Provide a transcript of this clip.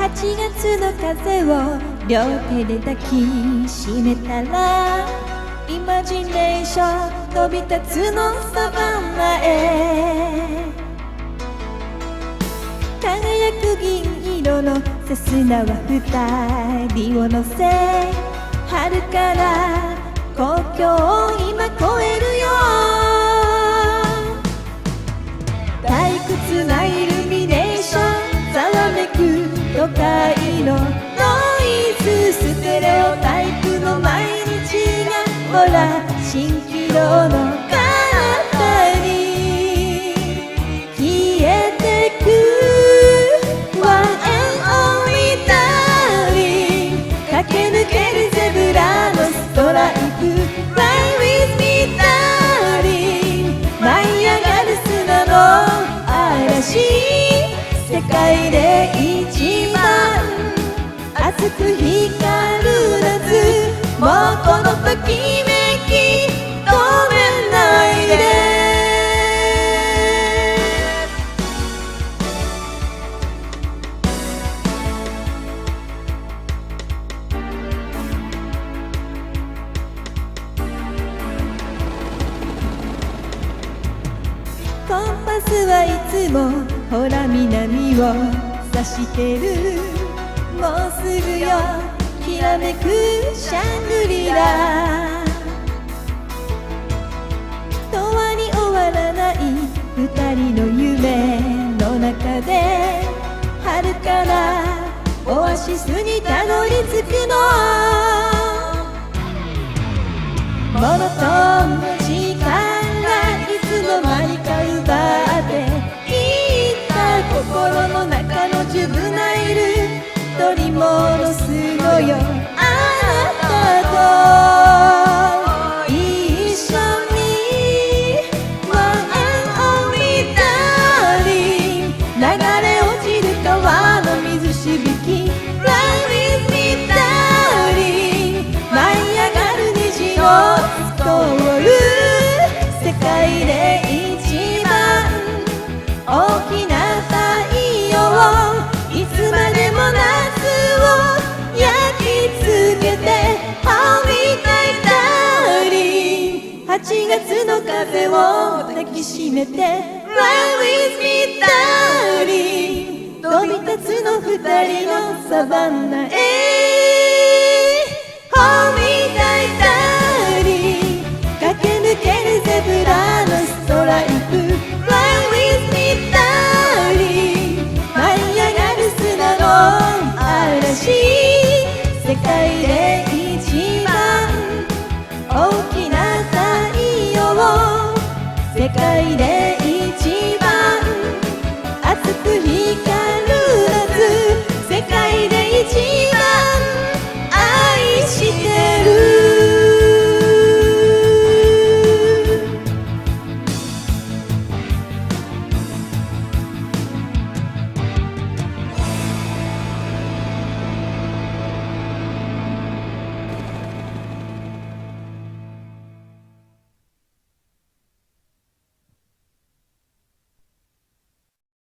8月の風を両手で抱きしめたらイマジネーション飛び立つのサバンナへ輝く銀色のセスナは2人を乗せ春から故郷を今越えるよ退屈なイルミネーションざわめく都会のノイズステレオタイプの毎日がほら蜃気楼の彼方に消えてく One and only darling 駆け抜けるゼブラのストライプ Fly with me darling 舞い上がる砂の嵐世界で一番熱く光る夏もうこのときめき止めないでコンパスはいつもほら南を指してるもうすぐよきらめくシャングリラ永遠に終わらない二人の夢の中で春からオアシスにたどり着くのモノトーンの時間がいつの間にか奪っていった心の中のジュブナイル取り戻すのよあなたと一緒に One and only darling 流れ落ちる川の水しぶき Fly with me darling 舞い上がる虹のスコール世界で一番大きな太陽をいつまでも夏を焼き付けて Hold me tight darling 8月の風を抱きしめて Fly with me darling 飛び立つの二人のサバンナへ Hold me tight darling 駆け抜けるゼブラのストライプ Fly with me darling 舞い上がる砂の嵐